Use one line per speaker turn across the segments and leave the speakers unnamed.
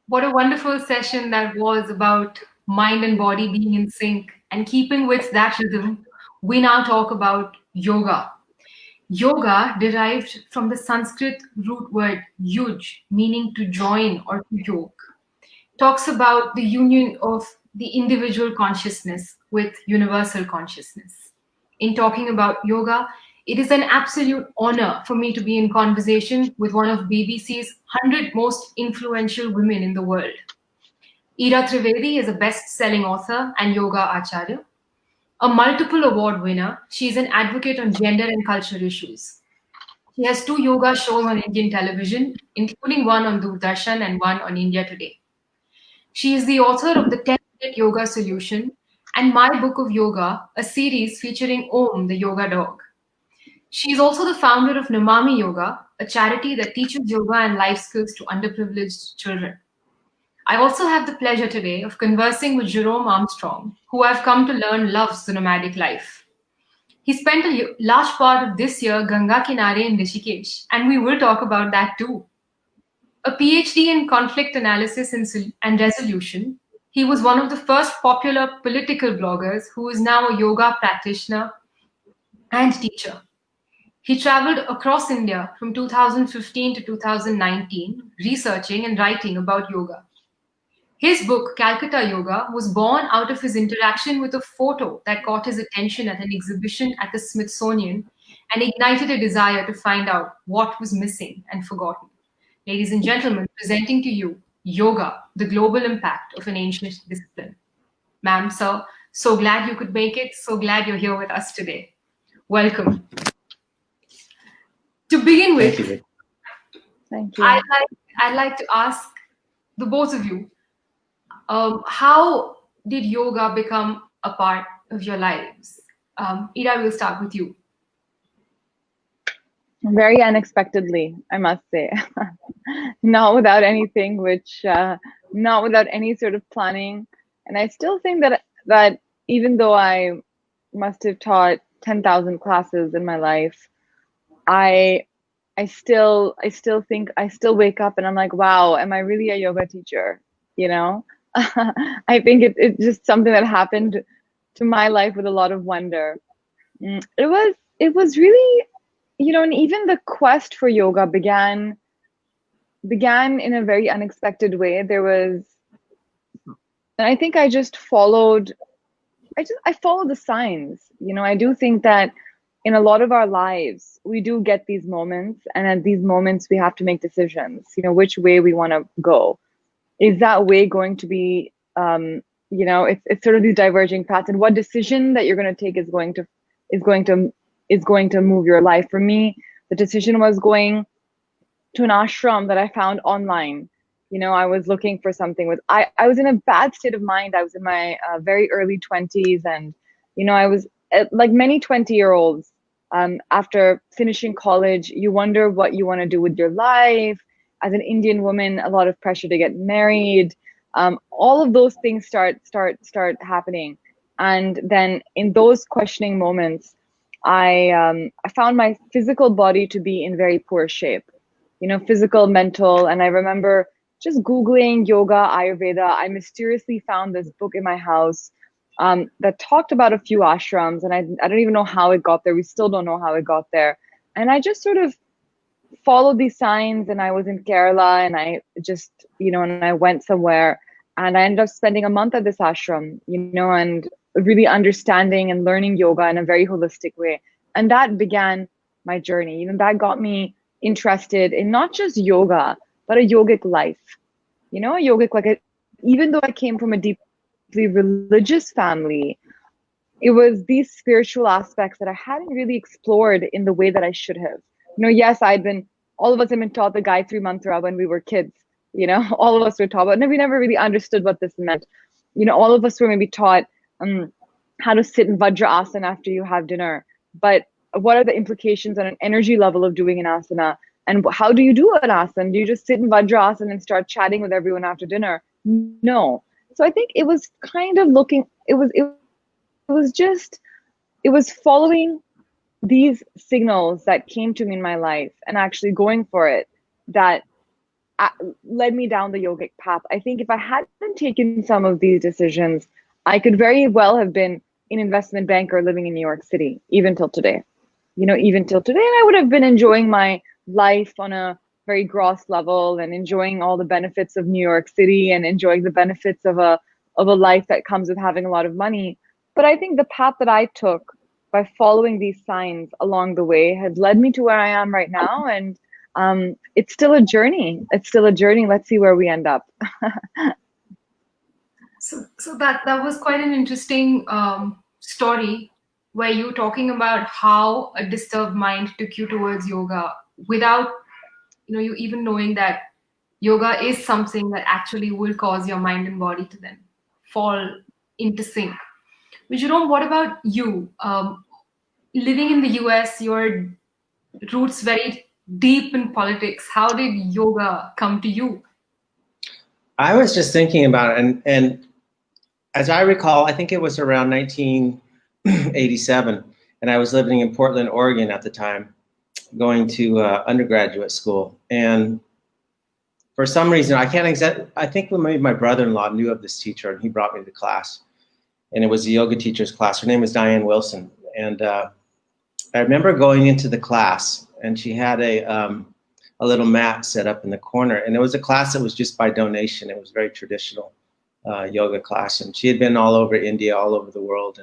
What a wonderful session that was about mind and body being in sync. And keeping with that rhythm, we now talk about yoga. Yoga, derived from the Sanskrit root word yuj, meaning to join or to yoke, talks about the union of the individual consciousness with universal consciousness. In talking about yoga, it is an absolute honor for me to be in conversation with one of BBC's 100 most influential women in the world. Ira Trivedi is a best selling author and yoga acharya. A multiple award winner, she is an advocate on gender and culture issues. She has two yoga shows on Indian television, including one on Doordarshan and one on India Today. She is the author of the 10-Minute Yoga Solution and My Book of Yoga, a series featuring Om, the yoga dog. She is also the founder of Namami Yoga, a charity that teaches yoga and life skills to underprivileged children. I also have the pleasure today of conversing with Jerome Armstrong, who I've come to learn loves the nomadic life. He spent a large part of this year Ganga Kinare in Rishikesh, and we will talk about that too. A PhD in conflict analysis and resolution, he was one of the first popular political bloggers who is now a yoga practitioner and teacher. He traveled across India from 2015 to 2019, researching and writing about yoga. His book, Calcutta Yoga, was born out of his interaction with a photo that caught his attention at an exhibition at the Smithsonian and ignited a desire to find out what was missing and forgotten. Ladies and gentlemen, presenting to you Yoga, the global impact of an ancient discipline. Ma'am, sir, so glad you could make it. So glad you're here with us today. Welcome. To begin
Thank
with,
you.
Thank you.
I'd like to ask the both of you, how did yoga become a part of your lives? Ira, we'll start with you.
Very unexpectedly, I must say. Not without anything, not without any sort of planning. And I still think that even though I must have taught 10,000 classes in my life, I think I still wake up and I'm like, wow, am I really a yoga teacher? You know? I think it's just something that happened to my life with a lot of wonder. It was really, and even the quest for yoga began in a very unexpected way. And I think I followed the signs. I do think that in a lot of our lives, we do get these moments, and at these moments we have to make decisions, which way we want to go. Is that way going to be, it's sort of these diverging paths, and what decision that you're going to take is going to move your life. For me, the decision was going to an ashram that I found online. I was looking for something I was in a bad state of mind. I was in my very early 20s, and I was like many 20-year-olds. After finishing college, you wonder what you want to do with your life. As an Indian woman, a lot of pressure to get married. All of those things start happening, and then in those questioning moments, I found my physical body to be in very poor shape. Physical, mental, and I remember just Googling yoga, Ayurveda. I mysteriously found this book in my house that talked about a few ashrams, and I don't even know how it got there. We still don't know how it got there. And I just sort of followed these signs, and I was in Kerala, and I just, and I went somewhere, and I ended up spending a month at this ashram, and really understanding and learning yoga in a very holistic way. And that began my journey. That got me interested in not just yoga, but a yogic life. Even though I came from a deeply religious family, it was these spiritual aspects that I hadn't really explored in the way that I should have. Yes, all of us have been taught the Gayatri Mantra when we were kids. All of us were taught, but we never really understood what this meant. All of us were maybe taught how to sit in Vajra asana after you have dinner. But what are the implications on an energy level of doing an asana? And how do you do an asana? Do you just sit in Vajra asana and start chatting with everyone after dinner? No. So I think it was kind of it was following these signals that came to me in my life and actually going for it that led me down the yogic path. I think if I hadn't taken some of these decisions, I could very well have been an investment banker living in New York City, even till today. Even till today, and I would have been enjoying my life on a very gross level and enjoying all the benefits of New York City and enjoying the benefits of a life that comes with having a lot of money. But I think the path that I took by following these signs along the way has led me to where I am right now. And it's still a journey. It's still a journey. Let's see where we end up.
So that was quite an interesting story, where you're talking about how a disturbed mind took you towards yoga without you even knowing that yoga is something that actually will cause your mind and body to then fall into sync. But Jerome, what about you? Living in the US, your roots very deep in politics. How did yoga come to you?
I was just thinking about it, and as I recall, I think it was around 1987, and I was living in Portland, Oregon at the time, going to undergraduate school. And for some reason, I think maybe my brother-in-law knew of this teacher, and he brought me to class. And it was a yoga teacher's class. Her name was Diane Wilson. And I remember going into the class, and she had a little mat set up in the corner. And it was a class that was just by donation. It was very traditional yoga class. And she had been all over India, all over the world.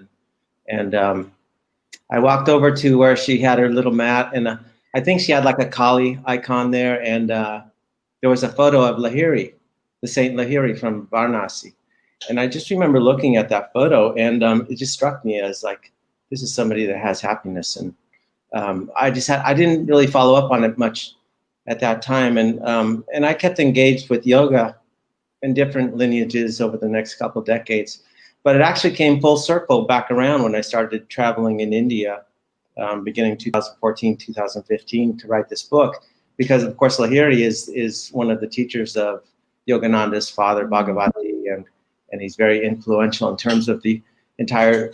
And I walked over to where she had her little mat, and I think she had like a Kali icon there. And there was a photo of Lahiri, the Saint Lahiri from Varanasi. And I just remember looking at that photo, and it just struck me as like, this is somebody that has happiness. And I didn't really follow up on it much at that time. And I kept engaged with yoga in different lineages over the next couple decades. But it actually came full circle back around when I started traveling in India, beginning 2014, 2015, to write this book. Because of course, Lahiri is one of the teachers of Yogananda's father, Bhagavati, and he's very influential in terms of the entire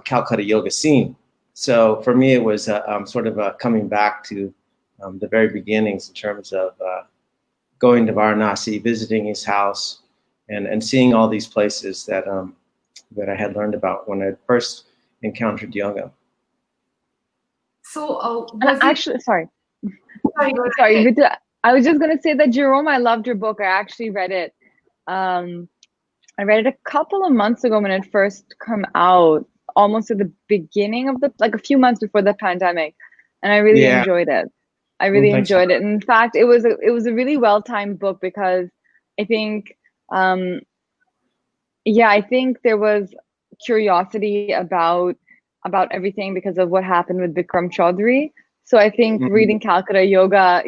Calcutta yoga scene. So for me, it was sort of a coming back to the very beginnings in terms of going to Varanasi, visiting his house, and seeing all these places that I had learned about when I first encountered yoga.
So
Sorry, Ritu, I was just going to say that, Jerome, I loved your book. I actually read it. I read it a couple of months ago when it first came out, almost at the beginning of like a few months before the pandemic, and I really enjoyed it. I really enjoyed it. In fact, it was a really well-timed book, because I think, I think there was curiosity about everything because of what happened with Bikram Chaudhry. So I think reading Calcutta Yoga,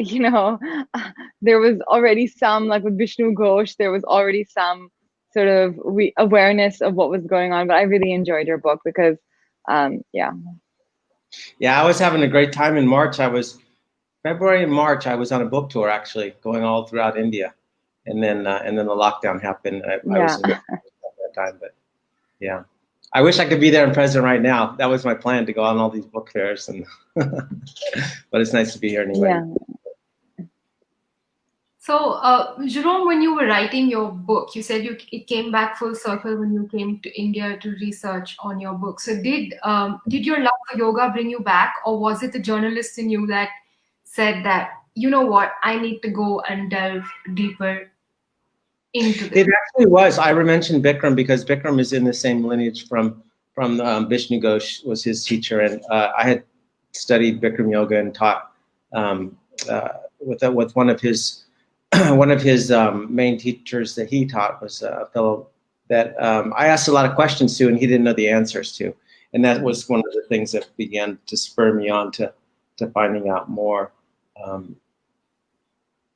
there was already some, like with Vishnu Ghosh, there was already some sort of awareness of what was going on. But I really enjoyed your book because, Yeah, I was having a great time in March. February and March, I was on a book tour, actually, going all throughout India. And then the lockdown happened. I was in at that time, but yeah. I wish I could be there in present right now. That was my plan, to go on all these book fairs, but it's nice to be here anyway. Yeah.
So, Jerome, when you were writing your book, you said it came back full circle when you came to India to research on your book. So did your love for yoga bring you back, or was it the journalist in you that said that, you know what, I need to go and delve deeper into this?
It actually was. I mentioned Bikram because Bikram is in the same lineage from Vishnu Ghosh was his teacher, and I had studied Bikram yoga and taught with one of his main teachers that he taught was a fellow that I asked a lot of questions to, and he didn't know the answers to, and that was one of the things that began to spur me on to finding out more.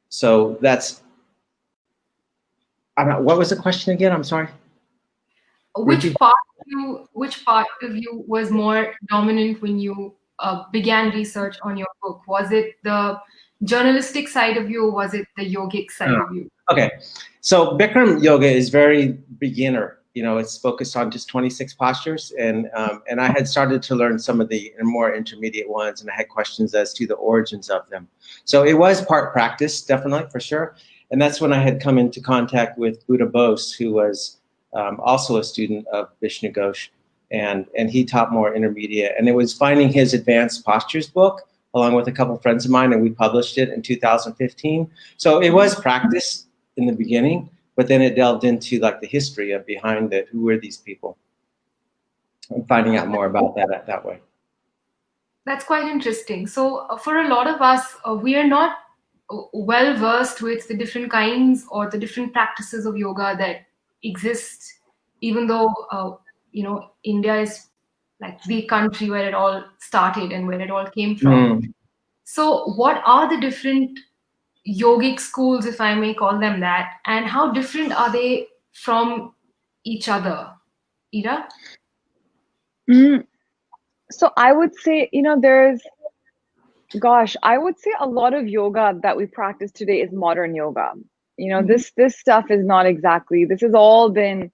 So that's. What was the question again? I'm sorry.
Which part of you was more dominant when you began research on your book? Was it the journalistic side of you, or was it the yogic side of you? Okay,
so Bikram yoga is very beginner. It's focused on just 26 postures, and I had started to learn some of the more intermediate ones, and I had questions as to the origins of them. So it was part practice, definitely, for sure. And that's when I had come into contact with Buddha Bose, who was also a student of Vishnu Ghosh, and he taught more intermediate. And it was finding his Advanced Postures book, along with a couple of friends of mine, and we published it in 2015. So it was practice in the beginning, but then it delved into like the history of behind it. Who were these people? And finding out more about that way.
That's quite interesting. So for a lot of us, we are not well versed with the different kinds or the different practices of yoga that exist, even though India is like the country where it all started and where it all came from. So what are the different yogic schools, if I may call them that, and how different are they from each other? Ira?
So I would say, I would say a lot of yoga that we practice today is modern yoga. This stuff is not exactly, this has all been,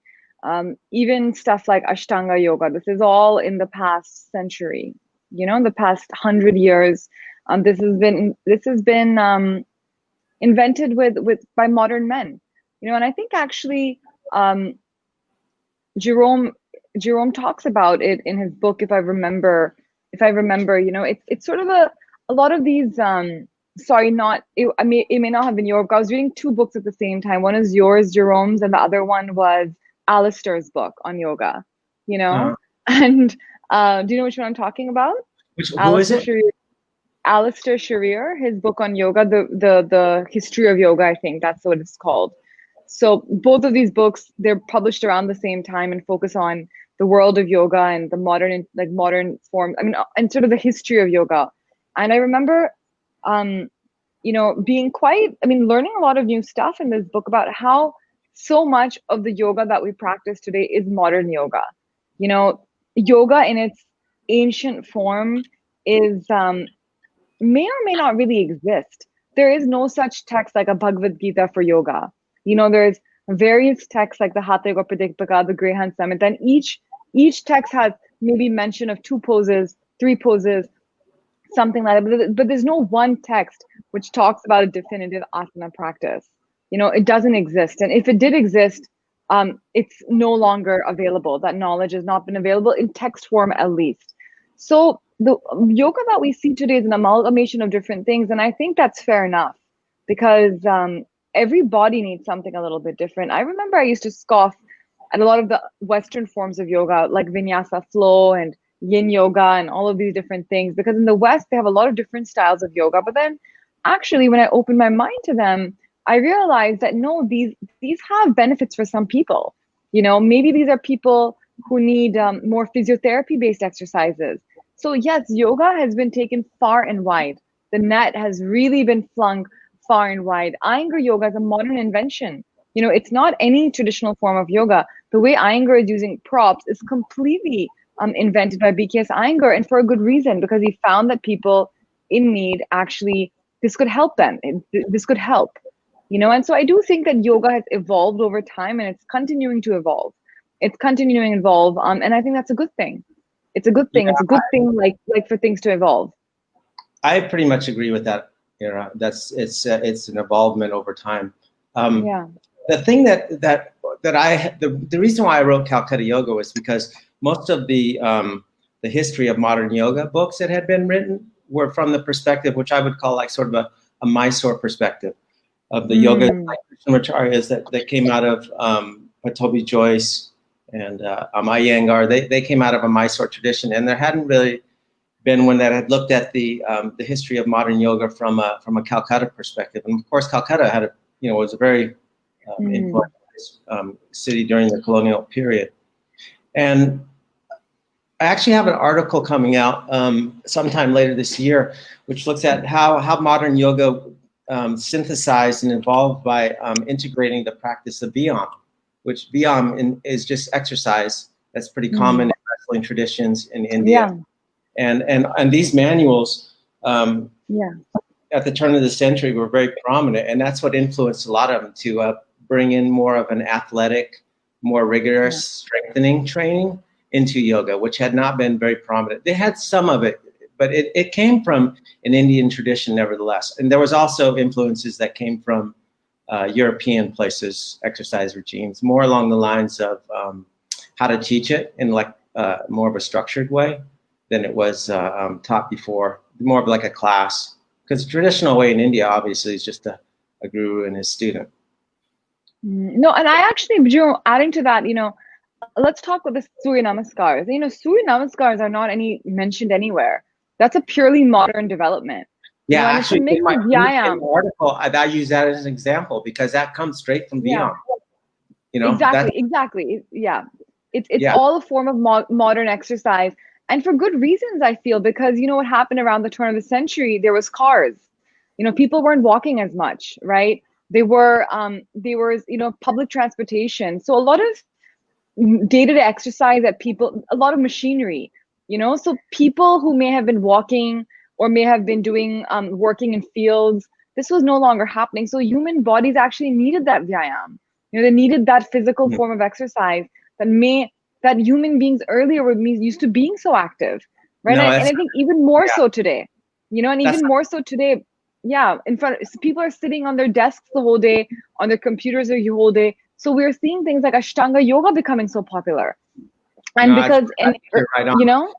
even stuff like Ashtanga yoga, this is all in the past century, in the past 100 years. This has been invented by modern men, and I think actually Jerome talks about it in his book, if I remember, it's sort of a lot of these, it may not have been your book. I was reading two books at the same time. One is yours, Jerome's, and the other one was Alistair's book on yoga, and do you know which one I'm talking about?
Who is it?
Alistair Sharir, his book on yoga, the history of yoga, I think that's what it's called. So both of these books, they're published around the same time and focus on the world of yoga and the modern form, and sort of the history of yoga. And I remember, being learning a lot of new stuff in this book about how so much of the yoga that we practice today is modern yoga. Yoga in its ancient form is, may or may not really exist. There is no such text like a Bhagavad Gita for yoga. There's various texts like the Hatha Yoga Pradipika, the Greyhound Summit, and each text has maybe mention of 2 poses, 3 poses, something like that. But there's no one text which talks about a definitive asana practice. It doesn't exist. And if it did exist, it's no longer available. That knowledge has not been available in text form, at least. So the yoga that we see today is an amalgamation of different things. And I think that's fair enough, because every body needs something a little bit different. I remember I used to scoff at a lot of the Western forms of yoga, like vinyasa flow and yin yoga and all of these different things, because in the West, they have a lot of different styles of yoga. But then actually, when I opened my mind to them, I realized that no, these have benefits for some people. Maybe these are people who need more physiotherapy-based exercises. So yes, yoga has been taken far and wide. The net has really been flung far and wide. Iyengar yoga is a modern invention. It's not any traditional form of yoga. The way Iyengar is using props is completely invented by BKS Iyengar, and for a good reason, because he found that people in need, actually, this could help them. This could help. And so I do think that yoga has evolved over time, and it's continuing to evolve. And I think that's a good thing. It's a good thing. Yeah, it's a good thing, like for things to evolve.
I pretty much agree with that. It's an evolvement over time. The thing the reason why I wrote Calcutta Yoga was because most of the history of modern yoga books that had been written were from the perspective, which I would call like sort of a Mysore perspective of the yoga like Krishnamacharyas that came out of Patabi Joyce and Iyengar. They came out of a Mysore tradition, and there hadn't really been one that had looked at the history of modern yoga from a Calcutta perspective. And of course, Calcutta was a very important city during the colonial period. And I actually have an article coming out sometime later this year, which looks at how modern yoga synthesized and evolved by integrating the practice of Vyam, which Vyam is just exercise that's pretty common in wrestling traditions in India. And these manuals at the turn of the century were very prominent, and that's what influenced a lot of them to bring in more of an athletic, more rigorous strengthening training into yoga, which had not been very prominent. They had some of it, but it came from an Indian tradition nevertheless. And there was also influences that came from European places exercise regimes, more along the lines of how to teach it in like more of a structured way than it was taught before, more of like a class. Because the traditional way in India, obviously, is just a guru and his student.
No, and I actually, adding to that, let's talk about the Surya Namaskars. Surya Namaskars are not mentioned anywhere. That's a purely modern development.
Yeah,
And
actually,
it's a mix of
in
vyayam.
the article, I use that as an example because that comes straight from beyond.
Exactly. Yeah, it's all a form of modern exercise, and for good reasons, I feel, because what happened around the turn of the century, there was cars. People weren't walking as much, right? There was public transportation, so a lot of day-to-day exercise that people, a lot of machinery, so people who may have been walking or may have been doing working in fields, this was no longer happening. So human bodies actually needed that vyayam. They needed that physical form of exercise that human beings earlier were used to being so active, right?
No,
and I think even more so today, and even more so today, people are sitting on their desks the whole day, on their computers the whole day. So we're seeing things like Ashtanga yoga becoming so popular, and
you're right on.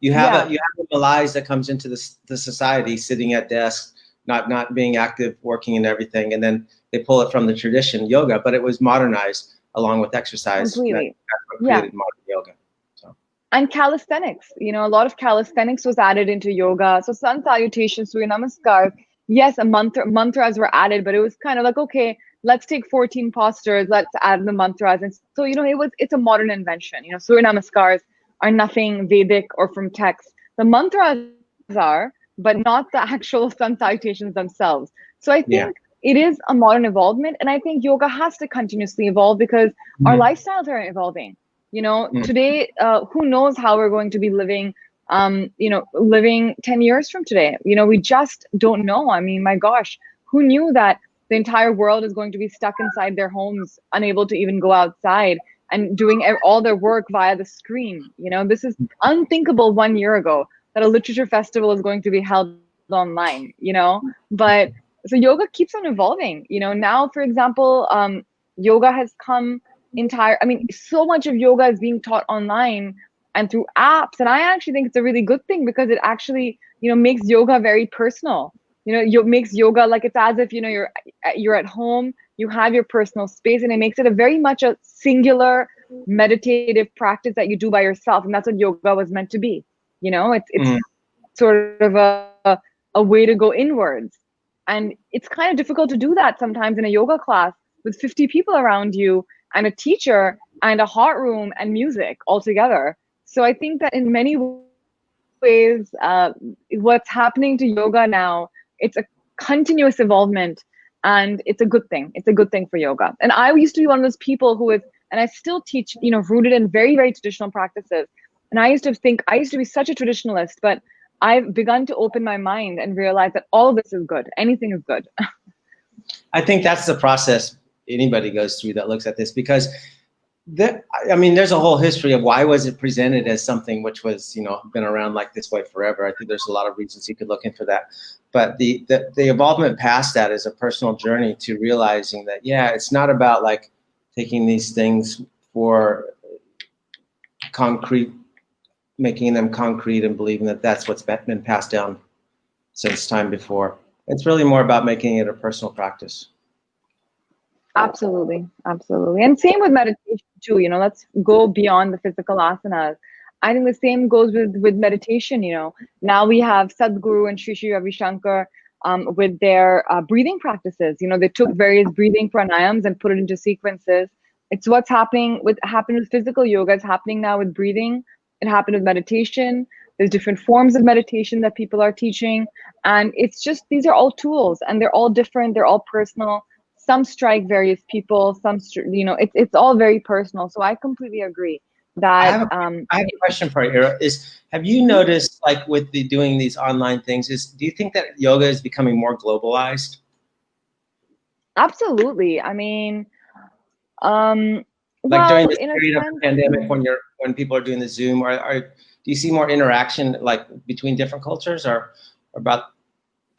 You have a malaise that comes into the society, sitting at desks, not being active, working and everything, and then they pull it from the tradition yoga, but it was modernized along with exercise.
Completely.
That's what created modern yoga. So.
And calisthenics, a lot of calisthenics was added into yoga. So sun salutations, Surya Namaskar. Yes, mantras were added, but it was kind of like, okay, let's take 14 postures, let's add the mantras. And so, it's a modern invention. Surya Namaskars are nothing Vedic or from text. The mantras are, but not the actual sun salutations themselves. So I think it is a modern evolvement, and I think yoga has to continuously evolve because our lifestyles are evolving. Today, who knows how we're going to be living, living 10 years from today. We just don't know. I mean, my gosh, who knew that the entire world is going to be stuck inside their homes, unable to even go outside and doing all their work via the screen. This is unthinkable 1 year ago that a literature festival is going to be held online, but so yoga keeps on evolving. Now, for example, yoga has come so much of yoga is being taught online and through apps. And I actually think it's a really good thing because it actually, makes yoga very personal. Makes yoga like it's as if, you're at home, you have your personal space, and it makes it very much a singular meditative practice that you do by yourself. And that's what yoga was meant to be. It's sort of a way to go inwards. And it's kind of difficult to do that sometimes in a yoga class with 50 people around you and a teacher and a hot room and music all together. So I think that in many ways, what's happening to yoga now, it's a continuous evolvement, and it's a good thing. It's a good thing for yoga. And I used to be one of those people and I still teach, rooted in very, very traditional practices. And I used to be such a traditionalist, but I've begun to open my mind and realize that all of this is good. Anything is good.
I think that's the process anybody goes through that looks at this, because there's a whole history of why was it presented as something which was, been around like this way forever. I think there's a lot of reasons you could look into that. But the evolvement past that is a personal journey to realizing that, it's not about like taking these things for concrete, making them concrete and believing that that's what's been passed down since time before. It's really more about making it a personal practice.
Absolutely. And same with meditation too, let's go beyond the physical asanas. I think the same goes with meditation, Now we have Sadhguru and Shri Ravi Shankar with their breathing practices. They took various breathing pranayams and put it into sequences. It's what's happened with physical yoga. It's happening now with breathing. It happened with meditation. There's different forms of meditation that people are teaching. And it's just, these are all tools and they're all different. They're all personal. Some strike various people, it's all very personal. So I completely agree that.
I have a question for you, Ira. Have you noticed, like with doing these online things, do you think that yoga is becoming more globalized?
Absolutely. I mean,
during this period of the pandemic, when people are doing the Zoom, do you see more interaction like between different cultures, or about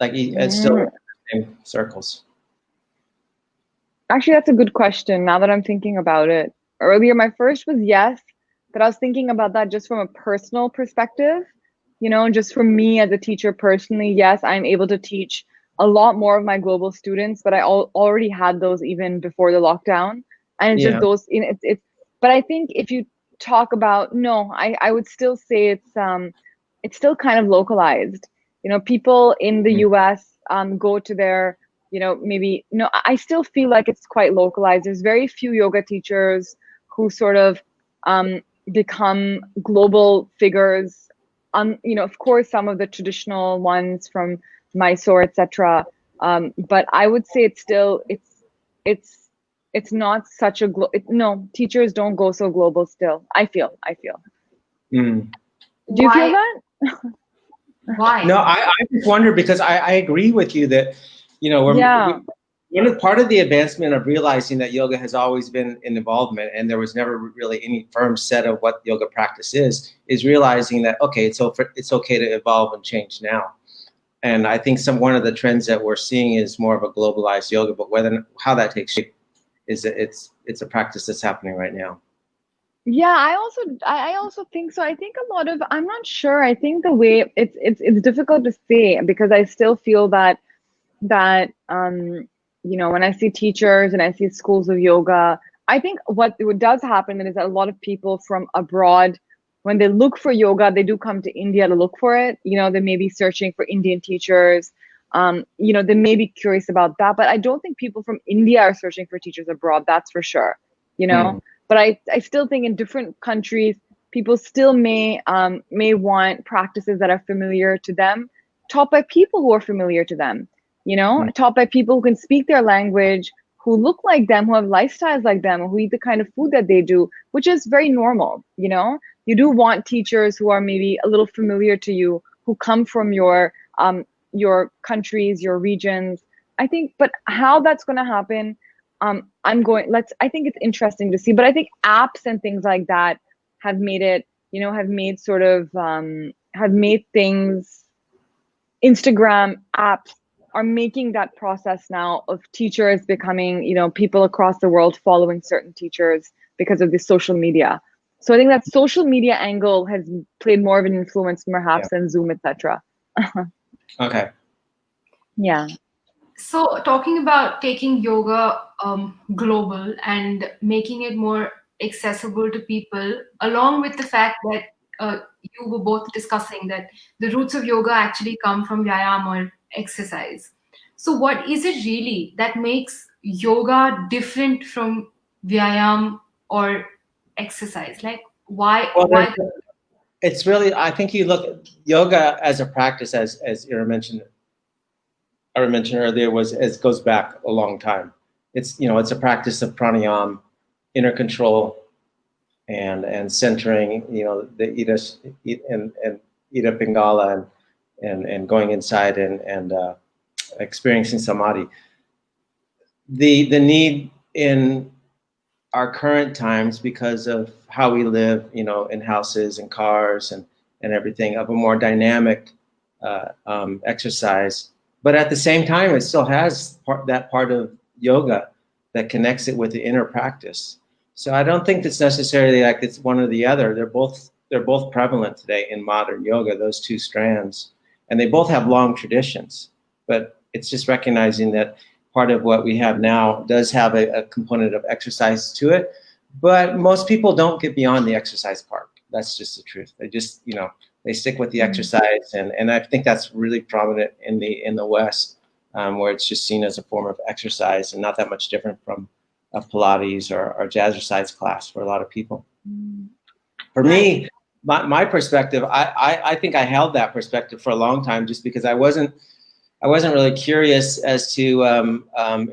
like it's still in the same circles?
Actually, that's a good question. Now that I'm thinking about it, earlier my first was yes, but I was thinking about that just from a personal perspective. Just for me as a teacher personally, yes, I'm able to teach a lot more of my global students, but I already had those even before the lockdown, and it's just
Yeah.
those. It's. But I think if you talk about no, I would still say it's still kind of localized. People in the US go to their maybe no, I still feel like it's quite localized. There's very few yoga teachers who sort of become global figures. Of course, some of the traditional ones from Mysore, etc. But I would say it's it's not such a no, teachers don't go so global still. I feel.
Mm.
Do you feel
Why?
that?
Why?
No, I just wonder because I agree with you that,
Yeah.
part of the advancement of realizing that yoga has always been an involvement and there was never really any firm set of what yoga practice is realizing that, okay, it's okay to evolve and change now. And I think one of the trends that we're seeing is more of a globalized yoga, but how that takes shape is that it's a practice that's happening right now.
Yeah, I also think so. I think a lot of I'm not sure. I think the way it's difficult to say because I still feel that when I see teachers and I see schools of yoga, I think what does happen is that a lot of people from abroad, when they look for yoga, they do come to India to look for it. They may be searching for Indian teachers. They may be curious about that, but I don't think people from India are searching for teachers abroad. That's for sure. You know,
Mm.
but I still think in different countries, people still may want practices that are familiar to them, taught by people who are familiar to them.
Mm.
Taught by people who can speak their language, who look like them, who have lifestyles like them, who eat the kind of food that they do, which is very normal. You do want teachers who are maybe a little familiar to you, who come from your countries, your regions. I think, but how that's going to happen, I think it's interesting to see. But I think apps and things like that have made it, have made sort of, have made things, Instagram apps are making that process now of teachers becoming, people across the world following certain teachers because of the social media. So I think that social media angle has played more of an influence
Yeah.
perhaps than Zoom, etc.
Okay.
Yeah.
So, talking about taking yoga global and making it more accessible to people, along with the fact that you were both discussing that the roots of yoga actually come from vyayam or exercise. So, what is it really that makes yoga different from vyayam or exercise? Like, why?
Well,
Why?
it's really, I think you look at yoga as a practice, as Ira mentioned earlier, goes back a long time. It's a practice of pranayama, inner control, and centering. The Ida Pingala and going inside and experiencing samadhi. The need in our current times, because of how we live, in houses and cars and everything, of a more dynamic exercise. But at the same time, it still has that part of yoga that connects it with the inner practice. So I don't think it's necessarily like it's one or the other. They're both prevalent today in modern yoga, those two strands, and they both have long traditions. But it's just recognizing that part of what we have now does have a component of exercise to it, but most people don't get beyond the exercise part. That's just the truth. They just, they stick with the exercise, and I think that's really prominent in the West, where it's just seen as a form of exercise and not that much different from a Pilates or jazzercise class for a lot of people. For me, my perspective, I think I held that perspective for a long time just because I wasn't really curious as to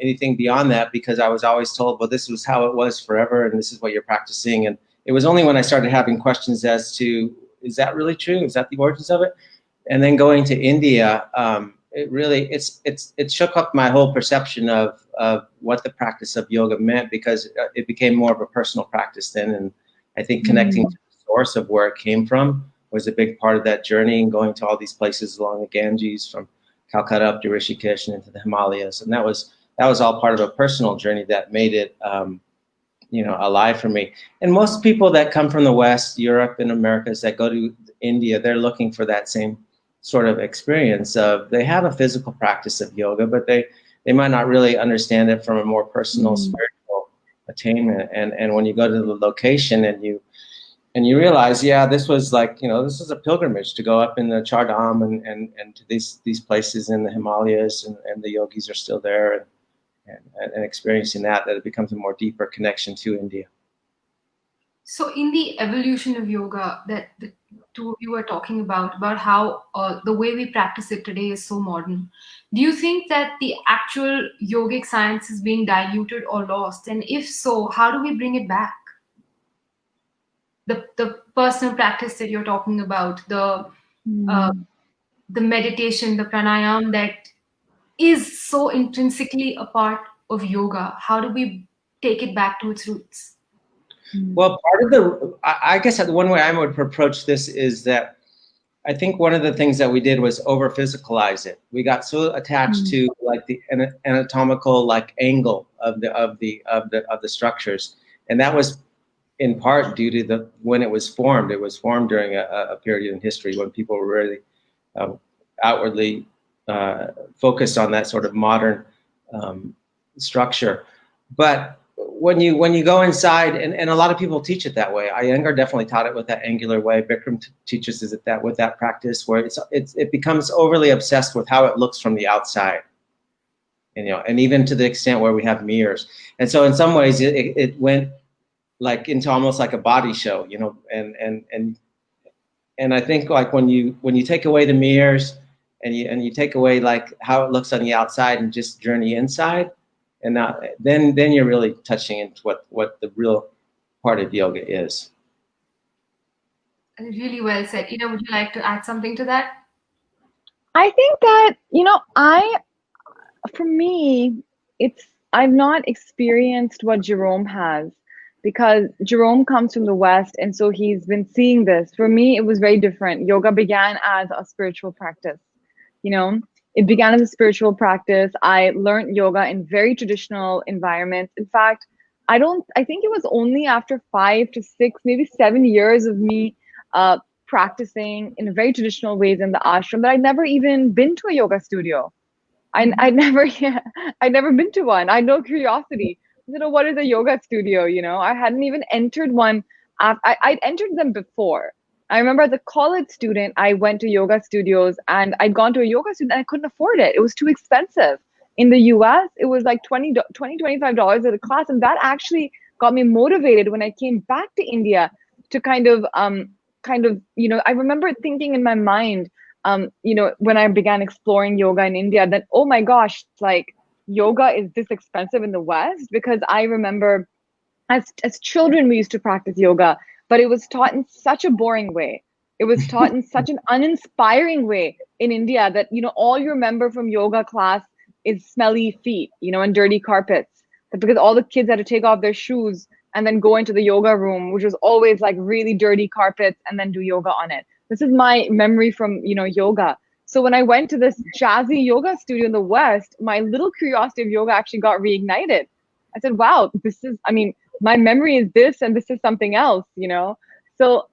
anything beyond that, because I was always told, well, this was how it was forever and this is what you're practicing. And it was only when I started having questions as to, is that really true? Is that the origins of it? And then going to India, it really, it shook up my whole perception of what the practice of yoga meant, because it became more of a personal practice then. And I think connecting to the source of where it came from was a big part of that journey, and going to all these places along the Ganges from Calcutta up to Rishikesh and into the Himalayas. And that was that was all part of a personal journey that made it, alive for me. And most people that come from the West, Europe and Americas that go to India, they're looking for that same sort of experience of, they have a physical practice of yoga, but they might not really understand it from a more personal, spiritual attainment. And when you go to the location and you realize, yeah, this was like, this is a pilgrimage to go up in the Char Dham and to these places in the Himalayas, and the yogis are still there, and experiencing that it becomes a more deeper connection to India.
So in the evolution of yoga that the two of you are talking about how the way we practice it today is so modern, do you think that the actual yogic science is being diluted or lost? And if so, how do we bring it back? The personal practice that you're talking about, the meditation, the pranayam that is so intrinsically a part of yoga, how do we take it back to its roots?
Well, I guess one way I would approach this is that I think one of the things that we did was over physicalize it. We got so attached to like the anatomical like angle of the structures, and that was in part due to when it was formed. It was formed during a period in history when people were really outwardly focused on that sort of modern structure. But when you go inside, and a lot of people teach it that way. Iyengar definitely taught it with that angular way. Bikram teaches it with that practice where it becomes overly obsessed with how it looks from the outside, and even to the extent where we have mirrors. And so in some ways it went like into almost like a body show, and I think like when you take away the mirrors and you take away like how it looks on the outside and just journey inside. And now, then you're really touching into what the real part of yoga is.
Really well said. Would you like to add something to that?
I think that, for me, I've not experienced what Jerome has, because Jerome comes from the West, and so he's been seeing this. For me, it was very different. Yoga began as a spiritual practice, It began as a spiritual practice. I learned yoga in very traditional environments. In fact, I think it was only after 5 to 6, maybe 7 years of me practicing in very traditional ways in the ashram that I'd never even been to a yoga studio. I'd never been to one. I had no curiosity. I said, oh, what is a yoga studio? I hadn't even entered one. I'd entered them before. I remember as a college student, I went to yoga studios, and I'd gone to a yoga studio and I couldn't afford it. It was too expensive. In the US, it was like $25 at a class. And that actually got me motivated when I came back to India to kind of, I remember thinking in my mind, when I began exploring yoga in India, that, oh my gosh, like yoga is this expensive in the West? Because I remember as children, we used to practice yoga, but it was taught in such a boring way. It was taught in such an uninspiring way in India that, all you remember from yoga class is smelly feet, and dirty carpets. Because all the kids had to take off their shoes and then go into the yoga room, which was always like really dirty carpets, and then do yoga on it. This is my memory from, yoga. So when I went to this jazzy yoga studio in the West, my little curiosity of yoga actually got reignited. I said, wow, my memory is this, and this is something else, So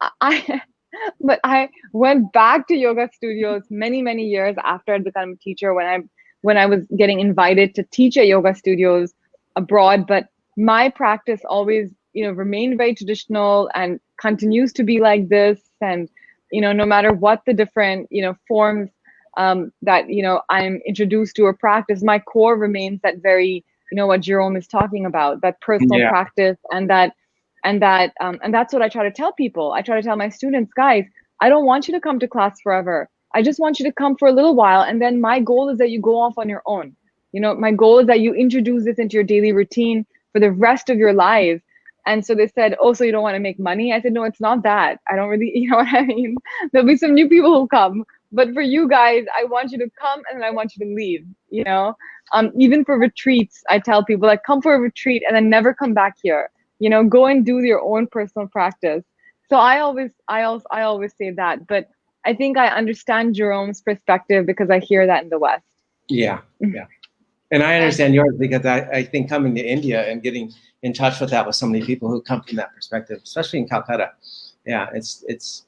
but I went back to yoga studios many, many years after I'd become a teacher, when I was getting invited to teach at yoga studios abroad. But my practice always, remained very traditional and continues to be like this. And, no matter what the different, forms that, I'm introduced to or practice, my core remains that very, what Jerome is talking about, that personal practice, and that's what I try to tell people. I try to tell my students, guys, I don't want you to come to class forever. I just want you to come for a little while. And then my goal is that you go off on your own. My goal is that you introduce this into your daily routine for the rest of your lives. And so they said, oh, so you don't want to make money? I said, no, it's not that. I don't really, you know what I mean? There'll be some new people who come. But for you guys, I want you to come and then I want you to leave, Even for retreats, I tell people, like, come for a retreat and then never come back here. Go and do your own personal practice. So I always say that. But I think I understand Jerome's perspective because I hear that in the West.
Yeah. And I understand yours because I think coming to India and getting in touch with that with so many people who come from that perspective, especially in Calcutta, yeah, it's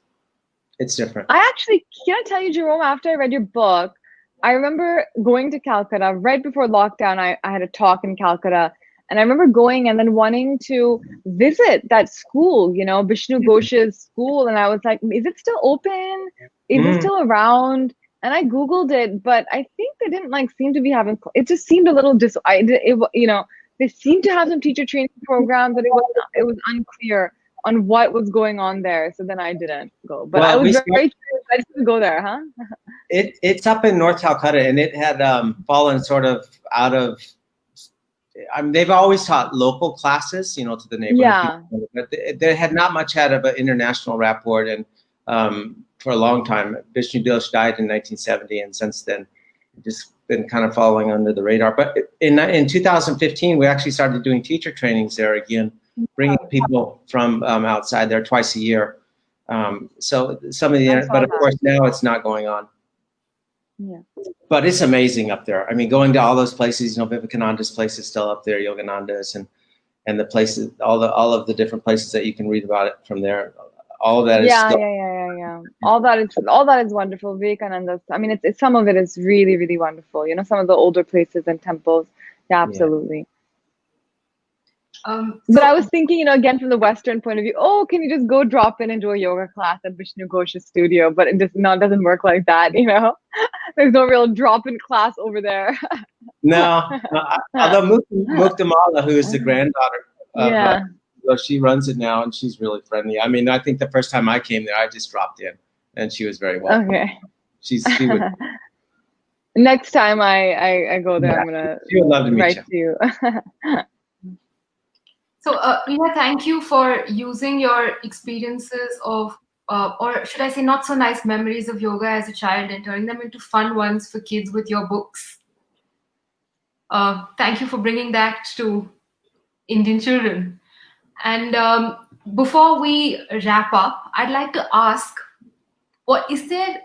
different.
I actually can't tell you, Jerome, after I read your book, I remember going to Calcutta right before lockdown. I had a talk in Calcutta, and I remember going and then wanting to visit that school, you know, Vishnu Ghosh's school. And I was like, is it still open? Is it still around? And I Googled it, but I think they didn't like seem to be having, it just seemed a little you know, they seemed to have some teacher training programs, but it was unclear on what was going on there. So then I didn't go, but I was very curious to go there, huh?
It's up in North Calcutta, and it had fallen sort of out of, I mean, they've always taught local classes, you know, to the neighborhood people, but they had not much had of an international rapport, and for a long time. Vishnu Ghosh died in 1970, and since then, just been kind of following under the radar. But in 2015, we actually started doing teacher trainings there again, bringing people from outside there twice a year. So some of the, but of course now it's not going on.
Yeah.
But it's amazing up there. I mean, going to all those places, you know, Vivekananda's place is still up there, Yogananda's, and the places, all of the different places that you can read about it from there. All of that is
yeah. All that is wonderful. Vivekananda's, I mean, it's some of it is really, really wonderful. You know, some of the older places and temples. Yeah, absolutely. But I was thinking, you know, again from the Western point of view, oh, can you just go drop in and do a yoga class at Vishnu Ghosh's studio? But it just doesn't work like that, you know. There's no real drop-in class over there.
No, although Muktamala, who is the granddaughter of she runs it now, and she's really friendly. I mean, I think the first time I came there, I just dropped in, and she was very welcome.
Okay.
She would.
Next time I go there, I'm gonna
love to meet
write you.
So, Rita, thank you for using your experiences of, or should I say, not so nice memories of yoga as a child and turning them into fun ones for kids with your books. Thank you for bringing that to Indian children. And before we wrap up, I'd like to ask, what is there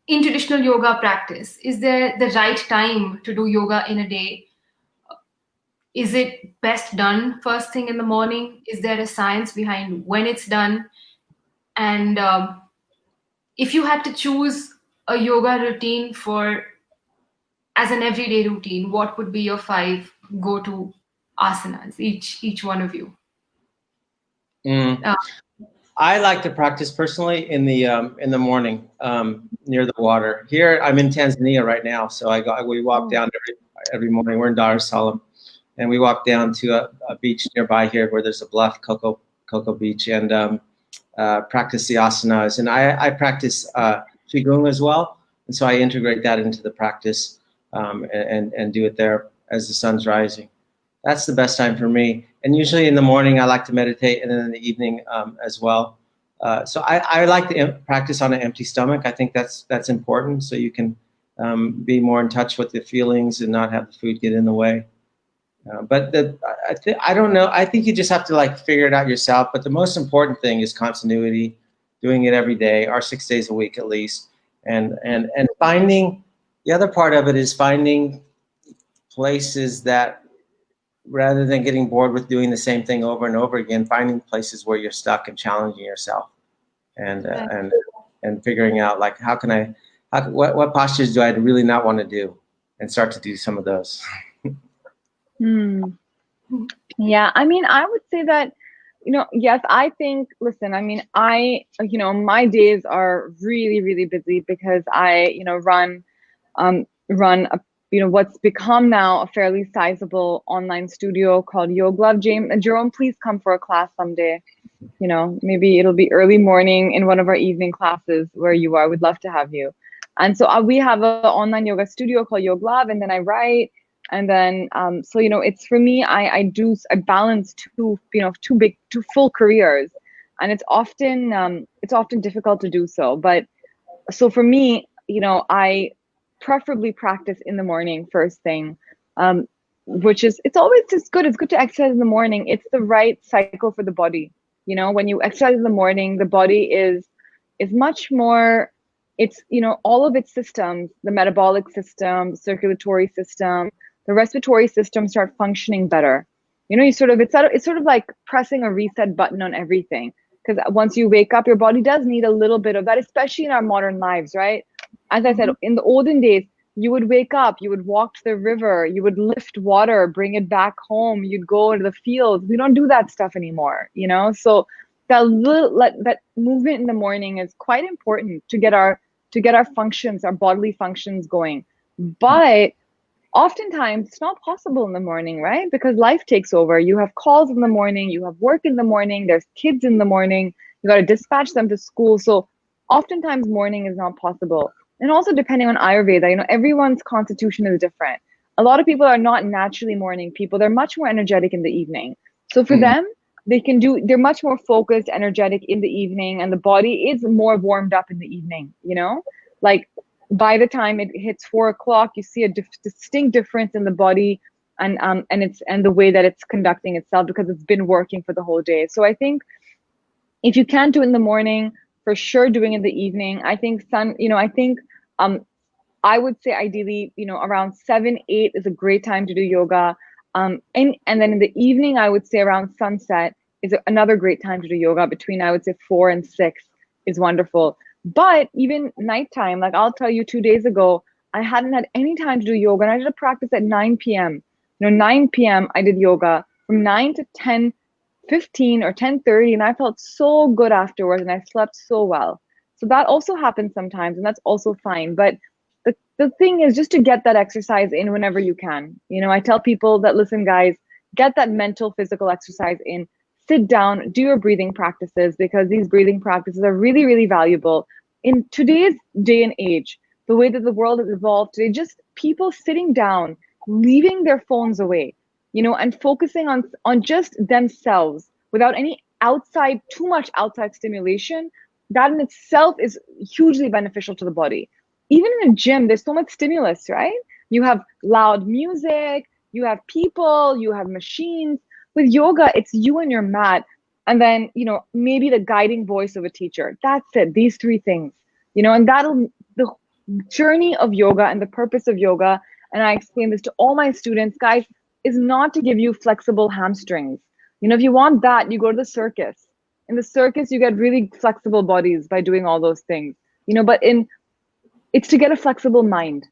in traditional yoga practice? Is there the right time to do yoga in a day? Is it best done first thing in the morning? Is there a science behind when it's done? And if you had to choose a yoga routine as an everyday routine, what would be your 5 go-to asanas, each one of you?
I like to practice personally in the morning near the water. Here, I'm in Tanzania right now, so we walk down every morning. We're in Dar es Salaam. And we walk down to a beach nearby here where there's a bluff, Cocoa Beach, and practice the asanas. And I practice Qigong as well. And so I integrate that into the practice and do it there as the sun's rising. That's the best time for me. And usually in the morning, I like to meditate, and then in the evening as well. So I like to practice on an empty stomach. I think that's important, so you can be more in touch with the feelings and not have the food get in the way. But I don't know. I think you just have to like figure it out yourself. But the most important thing is continuity, doing it every day, or 6 days a week at least, and finding. The other part of it is finding places that, rather than getting bored with doing the same thing over and over again, finding places where you're stuck and challenging yourself, and figuring out like what postures do I really not want to do, and start to do some of those.
Yeah, I mean, I would say that, you know, yes, I think, listen, I mean, my days are really, really busy because I, you know, run what's become now a fairly sizable online studio called Yoga Love. Jerome, please come for a class someday. You know, maybe it'll be early morning in one of our evening classes where you are. We'd love to have you. And so we have an online yoga studio called Yoga Love, and then I write. And then, so, you know, it's for me, I balance two full careers, and it's often difficult to do so. But so for me, you know, I preferably practice in the morning first thing, which is, it's always just good. It's good to exercise in the morning. It's the right cycle for the body. You know, when you exercise in the morning, the body is much more, it's, you know, all of its systems, the metabolic system, the circulatory system, the respiratory system start functioning better. You know, it's sort of like pressing a reset button on everything. Because once you wake up, your body does need a little bit of that, especially in our modern lives, right? As I said, in the olden days, you would wake up, you would walk to the river, you would lift water, bring it back home, you'd go into the fields. We don't do that stuff anymore, you know? So that movement in the morning is quite important to get our functions, our bodily functions going. But oftentimes it's not possible in the morning, right? Because life takes over. You have calls in the morning, you have work in the morning, there's kids in the morning, you got to dispatch them to school. So oftentimes morning is not possible. And also depending on Ayurveda, you know, everyone's constitution is different. A lot of people are not naturally morning people. They're much more energetic in the evening. So for them, they're much more focused, energetic in the evening, and the body is more warmed up in the evening, you know? Like by the time it hits 4 o'clock, you see a distinct difference in the body and the way that it's conducting itself because it's been working for the whole day. So I think if you can't do it in the morning, for sure doing it in the evening. I think I would say ideally, you know, around 7, 8 is a great time to do yoga. And then in the evening, I would say around sunset is another great time to do yoga. Between, I would say 4 and 6 is wonderful. But even nighttime, like I'll tell you, 2 days ago, I hadn't had any time to do yoga, and I did a practice at 9 p.m. You know, 9 p.m. I did yoga from 9 to 10:15 or 10:30, and I felt so good afterwards, and I slept so well. So that also happens sometimes, and that's also fine. But the thing is just to get that exercise in whenever you can. You know, I tell people that, listen, guys, get that mental, physical exercise in. Sit down, do your breathing practices, because these breathing practices are really, really valuable. In today's day and age, the way that the world has evolved today, just people sitting down, leaving their phones away, you know, and focusing on just themselves without any too much outside stimulation, that in itself is hugely beneficial to the body. Even in a gym, there's so much stimulus, right? You have loud music, you have people, you have machines. With yoga, it's you and your mat, and then, you know, maybe the guiding voice of a teacher. That's it, these 3 things, you know, and the journey of yoga and the purpose of yoga, and I explain this to all my students, guys, is not to give you flexible hamstrings. You know, if you want that, you go to the circus. In the circus, you get really flexible bodies by doing all those things, you know, but it's to get a flexible mind.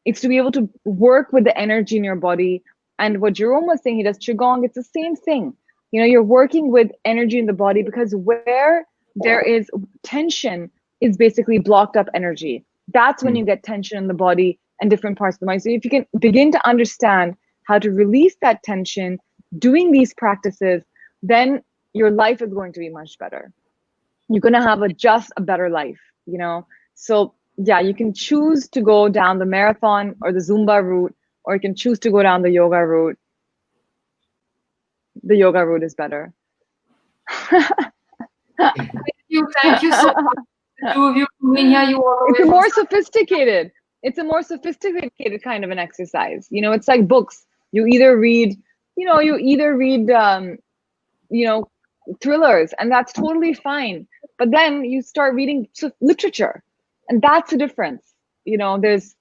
It's to be able to work with the energy in your body. And what Jerome was saying, he does Qigong, it's the same thing. You know, you're working with energy in the body, because where there is tension is basically blocked up energy. That's when you get tension in the body and different parts of the mind. So if you can begin to understand how to release that tension, doing these practices, then your life is going to be much better. You're going to have just a better life, you know? So yeah, you can choose to go down the marathon or the Zumba route, or you can choose to go down the yoga route. The yoga route is better.
Thank you so much. The 2 of you coming here, you always.
It's a more sophisticated kind of an exercise. You know, it's like books. You either read, thrillers, and that's totally fine. But then you start reading literature, and that's the difference. You know, there's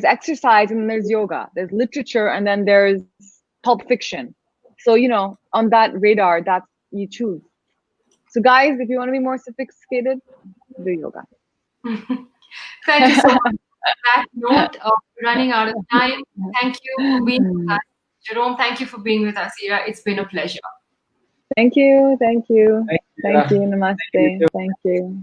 exercise and then there's yoga. There's literature and then there's pulp fiction. So, you know, on that radar, that's you choose. So guys, if you want to be more sophisticated, do yoga.
Thank you so much. On that note of running out of time, thank you for being with us. Jerome, thank you for being with us, Ira. It's been a pleasure.
Thank you.
Thank you.
Namaste. Thank you.